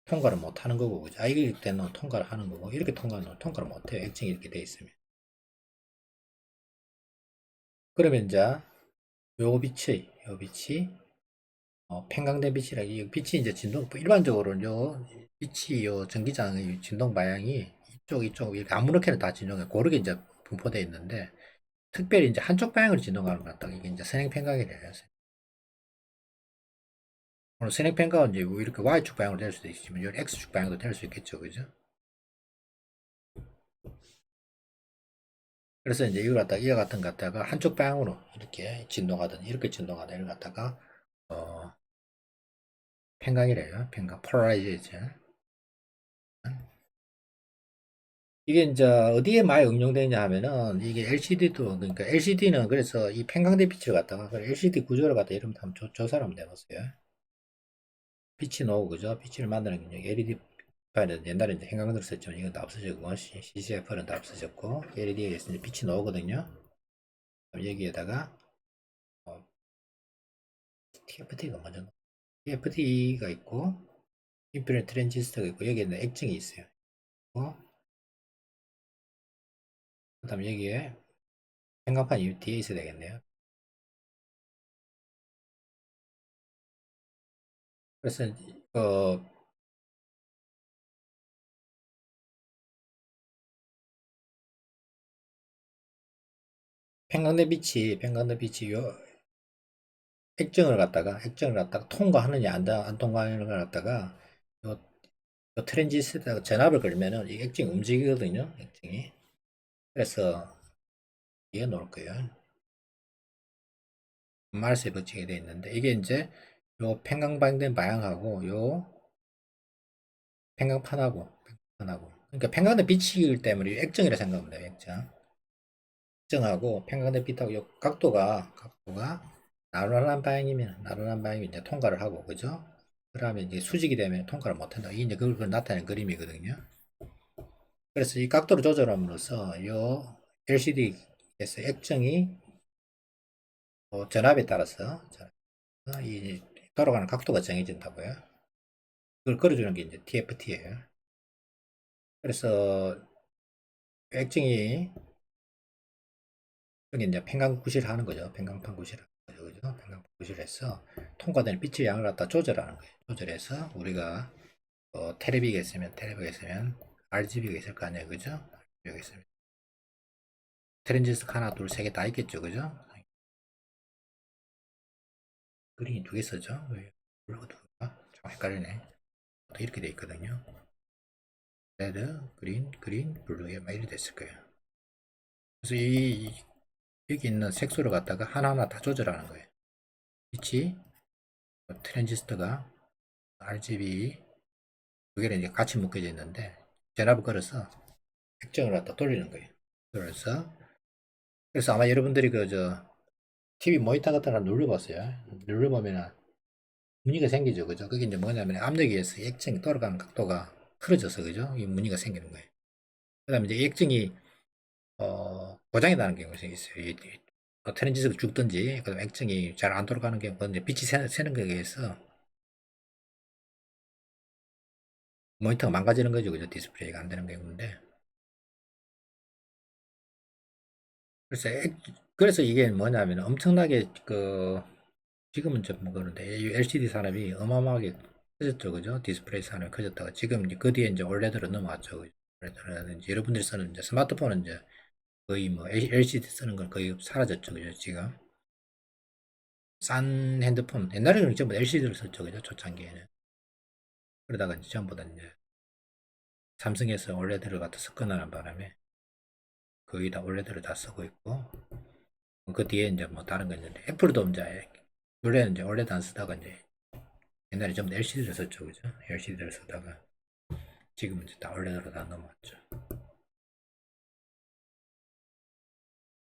통과를 못 하는 거고 그죠? 아 이렇게 된 놈은 통과를 하는 거고 이렇게 통과하는 놈은 통과를 못 해요. 액정이 이렇게 돼 있으면. 그러면 이제 요 빛이 팽강된 빛이라 이 빛이 이제 진동 일반적으로 요 빛이 요 전기장의 진동 방향이 이쪽 이렇게 아무렇게나 다 진동해 고르게 이제 분포되어 있는데 특별히 이제 한쪽 방향으로 진동하는 것 같다. 이게 이제 선행 팽각이래요. 오늘 선행 팽각은 이제 뭐 이렇게 Y축 방향으로 될 수도 있지만 요 X축 방향도 될 수 있겠죠, 그죠? 그래서 이제 이걸 갖다가 이와 같은 거 갖다가 한쪽 방향으로 이렇게 진동하든 이렇게 진동하든 이걸 갖다가 어 팽각이래요. 팽각 폴라라이제이션. 이게 이제 어디에 많이 응용되냐 하면은 이게 LCD도 그러니까 LCD는 그래서 이 팽강된 빛을 갖다가 LCD 구조를 갖다 이름 한번 조사를 한번 해보세요. 빛이 나오고 그죠? 빛을 만드는 게 LED 파일은 옛날에 이제 형광등 썼지만 이건 다 없어졌고 CCF는 다 없어졌고 LED에 이제 빛이 나오거든요. 여기에다가 TFT가 먼저 TFT가 있고 인피니트 트랜지스터가 있고 여기에는 액정이 있어요. 그 다음에 여기에 형광판이 뒤에 있어야 되겠네요. 그래서 평강대 빛이 요 액정을 갖다가 통과하느냐 안 통과하느냐를 갖다가 요, 요 트랜지스터가 전압을 걸면은 이 액정이 움직이거든요. 액정이. 그래서 이게 놓을 거예요. 말세에 붙이게 되어 있는데 이게 이제 요 평강방된 방향하고 요 평강판하고 그러니까 평강대 빛이기 때문에 이 액정이라 생각하면 돼요. 액정하고 평강대 빛하고 요 각도가 나른한 방향이면 이제 통과를 하고 그죠? 그러면 이제 수직이 되면 통과를 못 한다. 이게 이제 그걸 나타내는 그림이거든요. 그래서 이 각도를 조절함으로써 요 LCD에서 액정이 전압에 따라서 이 돌아가는 각도가 정해진다고요. 그걸 걸어주는 게 이제 TFT예요. 그래서 액정이 여기 이제 평강 구실을 하는 거죠. 평강판 구실을 하는 거죠. 그죠? 평강판 구실해서 통과되는 빛의 양을 갖다 조절하는 거예요. 조절해서 우리가 텔레비가 있으면 RGB가 있을 거 아니에요. 그죠? RGB가 있으면 트랜지스터 하나, 둘, 세 개 다 있겠죠. 그죠? 그린이 두 개 써죠. 블루가 좀 헷갈리네. 이렇게 돼 있거든요. 레드, 그린, 블루 이렇게 됐을 거예요. 그래서 여기 있는 색소를 갖다가 하나하나 다 조절하는 거예요. 빛이 트랜지스터가 RGB 두 개를 이제 같이 묶여져 있는데 전압을 걸어서 액정을 갖다 돌리는 거예요. 그래서 아마 여러분들이 TV 모니터 같은 거 눌러봤어요. 눌러보면은 무늬가 생기죠. 그죠? 그게 이제 뭐냐면 압력에 의해서 액정이 돌아가는 각도가 틀어져서 그죠? 이 무늬가 생기는 거예요. 그 다음에 이제 액정이 고장이 나는 경우가 있어요. 트랜지스터가 죽든지 그다음 액정이 잘 안 돌아가는 경우 이제 빛이 새는 거에 의해서 모니터가 망가지는 거죠. 그죠? 디스플레이가 안 되는 경우인데 그래서 그래서 이게 뭐냐면 엄청나게 지금은 좀 그런데 LCD 산업이 어마어마하게 커졌죠, 그죠? 디스플레이 산업이 커졌다가 지금 이제 그 뒤에 이제 올레드로 넘어왔죠. 그죠? 올레드라든지 여러분들이 쓰는 이제 스마트폰은 이제 거의 뭐 LCD 쓰는 건 거의 사라졌죠, 그죠? 지금 싼 핸드폰 옛날에는 전부 LCD를 썼죠, 그죠? 초창기에는 그러다가 이제 전부 다 이제 삼성에서 올레드를 갖다 섞어나는 바람에 거의 다 올레드를 다 쓰고 있고 그 뒤에 이제 뭐 다른 거 있는데 애플도 이제 원래는 이제 올레드 안 쓰다가 이제 옛날에 전부 LCD를 썼죠, 그죠? LCD를 쓰다가 지금은 이제 다 올레드로 다 넘어왔죠.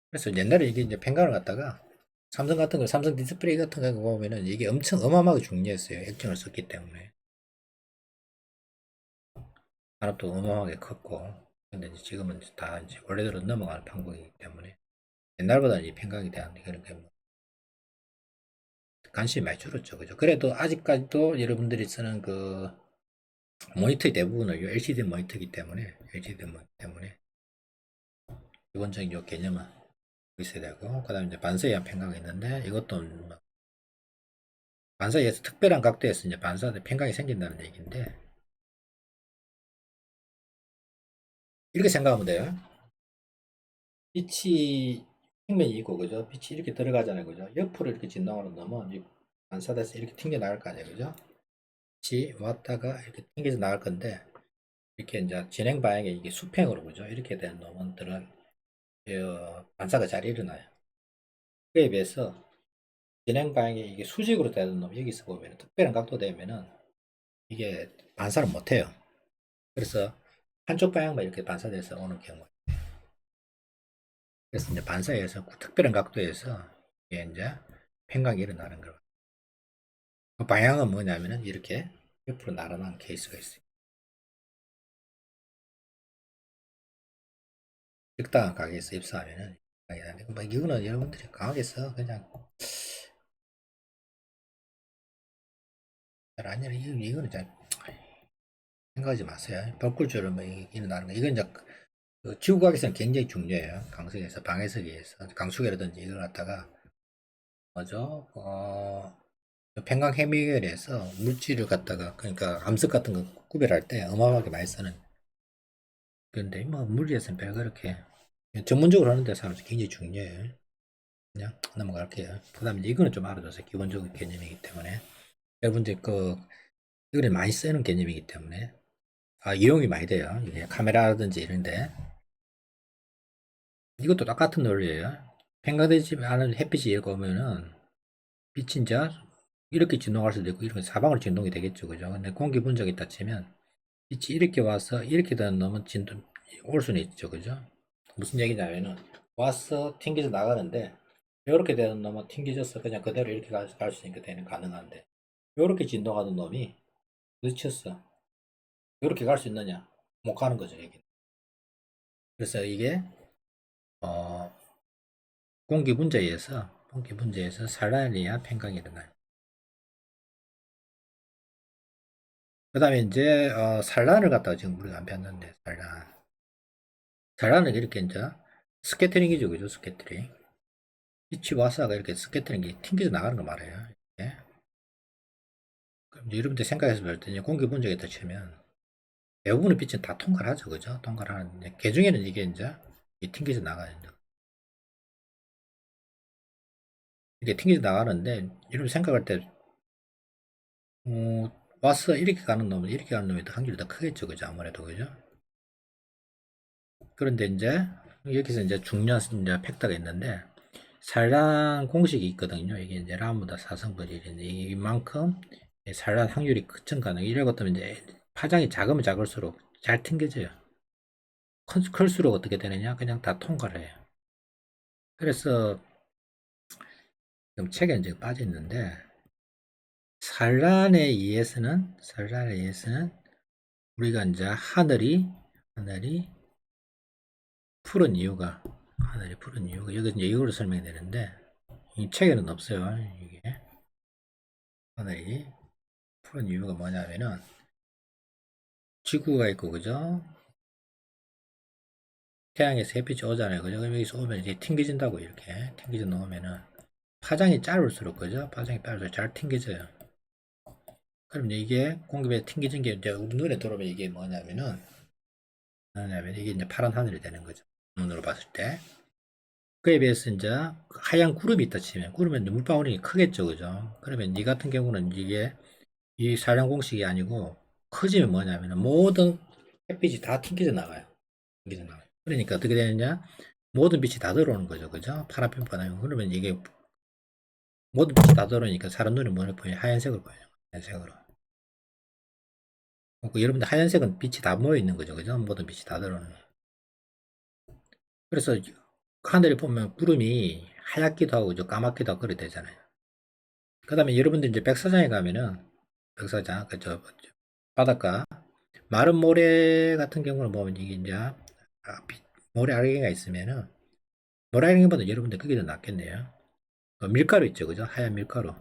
그래서 옛날에 이게 이제 펜간을 갖다가 삼성 같은 거, 삼성 디스플레이 같은 거 보면은 이게 엄청 어마어마하게 중요했어요. 액정을 썼기 때문에. 산업도 어마어마하게 컸고. 근데 이제 지금은 다 이제 원래대로 넘어가는 판국이기 때문에 옛날보다는 이 편각에 대한 그런 게 관심이 많이 줄었죠. 그죠? 그래도 아직까지도 여러분들이 쓰는 그 모니터의 대부분은 이 LCD 모니터이기 때문에, LCD 모니터 때문에 기본적인 요 개념은 있어야 되고, 그 다음에 이제 반사에 의한 편각이 있는데, 이것도 뭐 반사에서 특별한 각도에서 이제 반사의 편각이 생긴다는 얘기인데, 이렇게 생각하면 돼요. 빛이 평면이 있고, 그죠? 빛이 이렇게 들어가잖아요, 그죠? 옆으로 이렇게 진동으로 넣으면 이 반사돼서 이렇게 튕겨 나갈 거 아니에요, 그죠? 빛이 왔다가 이렇게 튕겨서 나갈 건데, 이렇게 이제 진행 방향이 이게 수평으로, 그죠? 이렇게 된 놈들은 반사가 잘 일어나요. 그에 비해서 진행 방향이 이게 수직으로 되는 놈 여기서 보면 특별한 각도 되면은 이게 반사를 못해요. 그래서 한쪽 방향만 이렇게 반사돼서 오는 경우. 그래서 이제 반사에서 특별한 각도에서 이게 이제 평각이 일어나는 거예요. 그 방향은 뭐냐면은 이렇게 옆으로 날아가는 케이스가 있어요. 적당한 가격에서 입사하면은 뭐 이거는 여러분들이 강하게서 그냥 잘 아니라 이거는 잘 생각하지 마세요. 벽굴처럼 뭐 일어나는 거. 이건 이제 그 지구과학에서는 굉장히 중요해요. 강석에서 방해석에서 강수계라든지 이걸 갖다가 뭐죠? 평강 해미결에서 물질을 갖다가 그러니까 암석 같은 거 구별할 때 어마어마하게 많이 쓰는. 그런데 뭐 물리에서는 별 그렇게 전문적으로 하는데 사람 굉장히 중요해요. 그냥 넘어갈게요. 그다음에 이거는 좀 알아두세요. 기본적인 개념이기 때문에 여러분들 그 이거는 많이 쓰는 개념이기 때문에 이용이 많이 돼요. 이게 카메라라든지 이런데 이것도 똑같은 논리예요. 평가되지 않은 햇빛이 이렇게 오면은 빛이 이제 이렇게 진동할 수도 있고 이렇게 사방으로 진동이 되겠죠. 그죠? 근데 공기 분자가 있다 치면 빛이 이렇게 와서 이렇게 되는 놈은 진동 올 수는 있죠. 그죠? 무슨 얘기냐면은 와서 튕겨져 나가는데 이렇게 되는 놈은 튕겨져서 그냥 그대로 이렇게 갈 수 있게 되는 가능한데 이렇게 진동하는 놈이 늦췄어. 이렇게 갈 수 있느냐? 못 가는 거죠. 여기. 그래서 이게 어, 공기 분자에서 산란이야 평강이 일어나요. 그 다음에 이제 산란을 갖다가 지금 우리가 안 폈는데 산란은 이렇게 이제 스캐터링이죠, 그죠? 스캐터링. 빛이 와서가 이렇게 스캐터링이 튕겨져 나가는 거 말이에요. 예? 그럼 이제 여러분들 생각해서 볼 때 공기 분자에 다 치면 대부분의 빛은 다 통과를 하죠, 그죠? 통과를 하는데 개중에는 이게 이제 튕겨져 나가는 거. 이게 튕겨져 나가는데 여러분 생각할 때 와서 이렇게 가는 놈은 이렇게 가는 놈이 더 확률이 더 크겠죠, 그죠? 아무래도 그죠? 그런데 이제 여기서 이제 중요한 이제 팩터가 있는데 산란 공식이 있거든요. 이게 이제 라무다 4성분이 데 이만큼 산란 확률이 증가하는 이런 것 때문에 이제 파장이 작으면 작을수록 잘 튕겨져요. 클수록 어떻게 되느냐? 그냥 다 통과를 해요. 그래서 지금 책에 이제 빠져 있는데 산란에 의해서는 우리가 이제 하늘이 하늘이 푸른 이유가 여기 이제 이거로 설명이 되는데 이 책에는 없어요. 이게 하늘이 푸른 이유가 뭐냐면은 지구가 있고 그죠? 태양에서 햇빛이 오잖아요. 그죠? 그럼 여기서 오면 이제 튕겨진다고 이렇게 튕겨져 놓으면은 파장이 짧을수록 그죠? 파장이 짧을수록 잘 튕겨져요. 그럼 이게 공급에 튕겨진 게 이제 우리 눈에 들어오면 이게 뭐냐면 이게 이제 파란 하늘이 되는 거죠. 눈으로 봤을 때. 그에 비해서 이제 하얀 구름이 있다 치면 구름은 물방울이 크겠죠. 그죠? 그러면 이 같은 경우는 이게 이 산량 공식이 아니고 커지면 뭐냐면 모든 햇빛이 다 튕겨져 나가요. 튕겨져 나가요. 그러니까 어떻게 되느냐? 모든 빛이 다 들어오는 거죠. 그죠? 파란빛 바다면 그러면 이게 모든 빛이 다 들어오니까 사람 눈에 뭐를 보여요? 하얀색을 보여요. 하얀색으로. 여러분들 하얀색은 빛이 다 모여 있는 거죠. 그죠? 모든 빛이 다 들어오는. 그래서 하늘에 보면 구름이 하얗기도 하고 좀 까맣기도 하고 그래 되잖아요. 그 다음에 여러분들 이제 백사장에 가면은, 백사장, 그저 바닷가, 마른 모래 같은 경우는 보면 이게 이제, 모래 알갱이가 있으면은, 모래 알갱이보다 여러분들 그게 더 낫겠네요. 밀가루 있죠, 그죠? 하얀 밀가루.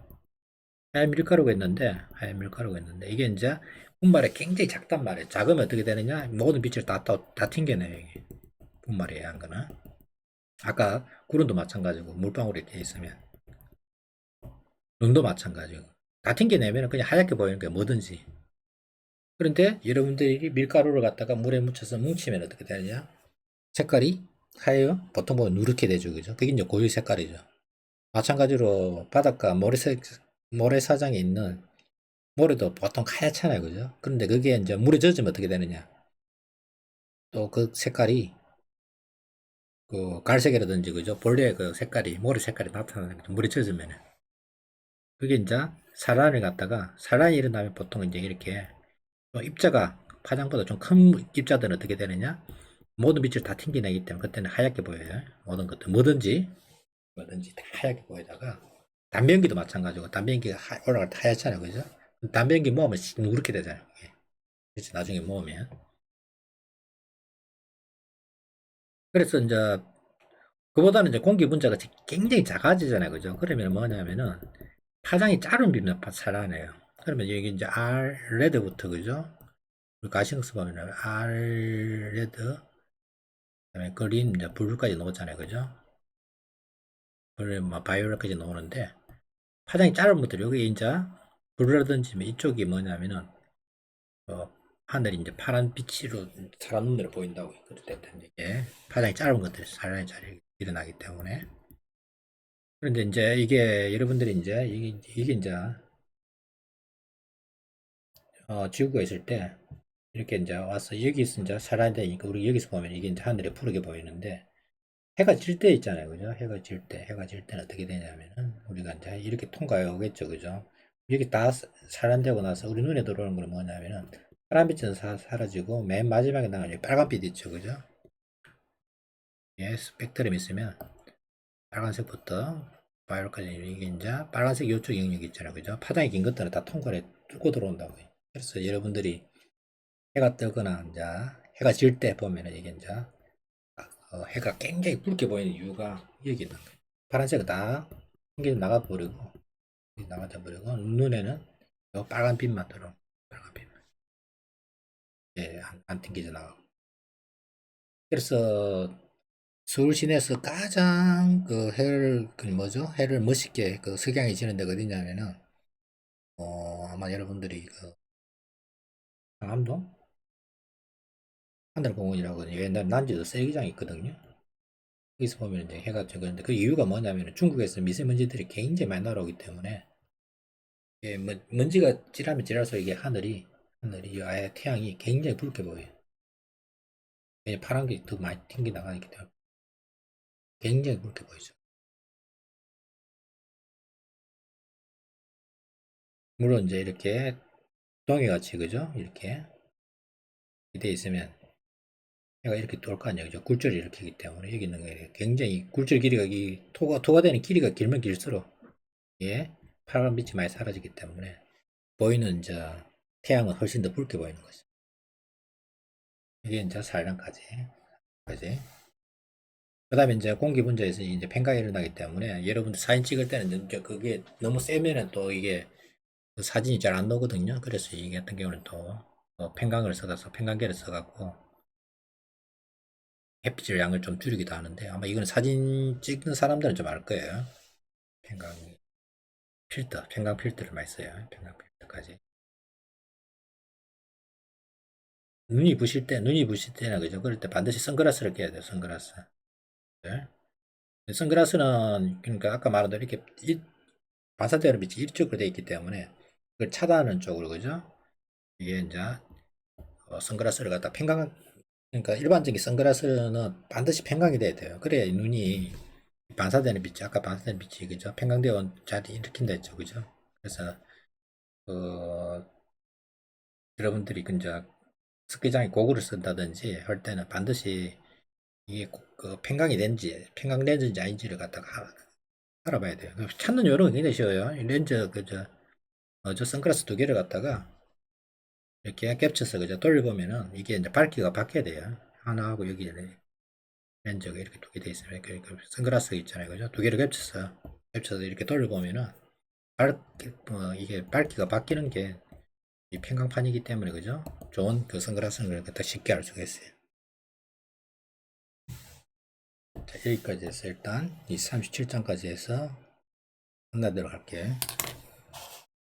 하얀 밀가루가 있는데, 하얀 밀가루가 있는데, 이게 이제 분말이 굉장히 작단 말이에요. 작으면 어떻게 되느냐? 모든 빛을 다 튕겨내요, 이게. 분말이 하얀 거는. 아까 구름도 마찬가지고, 물방울이 이렇게 있으면. 눈도 마찬가지고. 다 튕겨내면 그냥 하얗게 보이는 게 뭐든지. 그런데 여러분들이 밀가루를 갖다가 물에 묻혀서 뭉치면 어떻게 되느냐? 색깔이 하얘요? 보통 보면 누렇게 되죠, 그죠? 그게 이제 고유 색깔이죠. 마찬가지로 바닷가 모래사장에 있는 모래도 보통 하얗잖아요, 그죠? 그런데 그게 이제 물에 젖으면 어떻게 되느냐? 또 그 색깔이 그 갈색이라든지 그죠? 본래 그 색깔이 모래 색깔이 나타나는 거죠. 물에 젖으면은. 그게 이제 산란을 갖다가 산란이 일어나면 보통 이제 이렇게 입자가 파장보다 좀 큰 입자들은 어떻게 되느냐? 모든 빛을 다 튕겨내기 때문에 그때는 하얗게 보여요. 모든 것들 뭐든지 다 하얗게 보이다가 담배연기도 마찬가지고 담배연기가 올라갈 때 하얗잖아요, 그죠? 담배연기 모으면 누렇게 되잖아요. 이게. 그래서 나중에 모으면. 그래서 이제 그보다는 이제 공기 분자가 굉장히 작아지잖아요, 그죠? 그러면 뭐냐면은 파장이 짧은 빛을 살아내요. 그러면 여기 이제 R 레드부터 그죠? 가시닉스 보면 R 레드, 그다음에 그린, 이제 블루까지 나오잖아요, 그죠? 그리고 뭐 바이올렛까지 나오는데 파장이 짧은 것들 여기 이제 블루라든지 뭐 이쪽이 뭐냐면은 어, 하늘이 이제 파란 빛으로 사람 눈으로 보인다고 그럴 때 이게 파장이 짧은 것들이 산란이 잘 일어나기 때문에. 그런데 이제 이게 여러분들이 이제 이게 이제 지구가 있을 때 이렇게 이제 와서 여기서 이제 산란이 되니까 우리 여기서 보면 이게 이제 하늘이 푸르게 보이는데 해가 질 때 있잖아요, 그죠? 해가 질 때는 어떻게 되냐면은 우리가 이제 이렇게 통과해 오겠죠, 그죠? 여기 다 산란되고 나서 우리 눈에 들어오는 건 뭐냐면은 파란빛은 사라지고 맨 마지막에 나오는 빨간빛 있죠, 그죠? 예, 스펙트럼 있으면 빨간색부터 바이올까지 이게 이제 빨간색 이쪽 영역이 있잖아요, 그죠? 파장이 긴 것들은 다 통과를 뚫고 들어온다고요. 그래서 여러분들이 해가 뜨거나 이제 해가 질 때 보면은 이게 이제 해가 굉장히 붉게 보이는 이유가 여기 있는 거예요. 파란색은 다 튕겨 나가버리고 나가버리고 눈에는 요 빨간 빛만 들어. 빨간 빛만. 예, 안 튕겨져 나가고. 그래서 서울 시내에서 가장 그 해를 그 뭐죠? 해를 멋있게 그 석양이 지는 데가 어디냐면은 아마 여러분들이 그 강암동 하늘공원이라고 옛날 난지도 쓰레기장이 있거든요. 거기서 보면 이제 해가 지는데 그 이유가 뭐냐면 중국에서 미세먼지들이 굉장히 많이 날아오기 때문에 예, 먼지가 찌라면 찌랄수록 이게 하늘이 아예 태양이 굉장히 붉게 보여요. 왜냐 파란 게 더 많이 튕겨 나가기 때문에 굉장히 붉게 보이죠. 물론 이제 이렇게 동해같이 그죠? 이렇게 돼 있으면 해가 이렇게 돌 거 아니에요, 그죠? 굴절이 일으키기 때문에 여기 있는 게 굉장히 굴절 길이가 이 토가 되는 길이가 길면 길수록 예, 파란 빛이 많이 사라지기 때문에 보이는 이제 태양은 훨씬 더 붉게 보이는 거죠. 이게 이제 산란까지. 그지? 그 다음에 이제 공기 분자에서 이제 팽각이 일어나기 때문에 여러분들 사진 찍을 때는 이제 그게 너무 세면은 또 이게 그 사진이 잘 안 나오거든요. 그래서 이게 같은 경우는 또 팽강을 써서 팽강계를 써갖고 햇빛을 양을 좀 줄이기도 하는데 아마 이거는 사진 찍는 사람들은 좀 알 거예요. 팽강 팽강 필터를 많이 써요. 팽강 필터까지. 눈이 부실 때나 그죠? 그럴 때 반드시 선글라스를 껴야 돼요. 선글라스. 네. 선글라스는 그러니까 아까 말한 대로 이렇게 반사되는 빛이 이쪽으로 되어 있기 때문에 그걸 차단하는 쪽으로 그죠? 이게 이제 선글라스를 갖다 팽강 그러니까 일반적인 선글라스는 반드시 팽강이 돼야 돼요. 그래야 눈이 반사되는 빛이 아까 반사되는 빛이 그죠? 팽강되어 잘 일으킨다 했죠, 그죠? 그래서 어, 여러분들이 이제 스키장에 고글을 쓴다든지 할 때는 반드시 이게 그 평강이 된지, 평강 렌즈인지 아닌지를 갖다가 알아봐야 돼요. 찾는 요령이 굉장히 쉬워요. 이 렌즈, 저 선글라스 두 개를 갖다가 이렇게 겹쳐서 그저 돌려보면은 이게 이제 밝기가 바뀌어야 돼요. 하나하고 여기 렌즈가 이렇게 두 개 돼 있어요. 선글라스 있잖아요. 그죠? 두 개를 겹쳐서 이렇게 돌려보면은 이게 밝기가 바뀌는 게 이 평강판이기 때문에 그죠? 좋은 그 선글라스를 더 쉽게 알 수가 있어요. 자, 여기까지 해서 일단 이 37장까지 해서 끝나도록 할게요.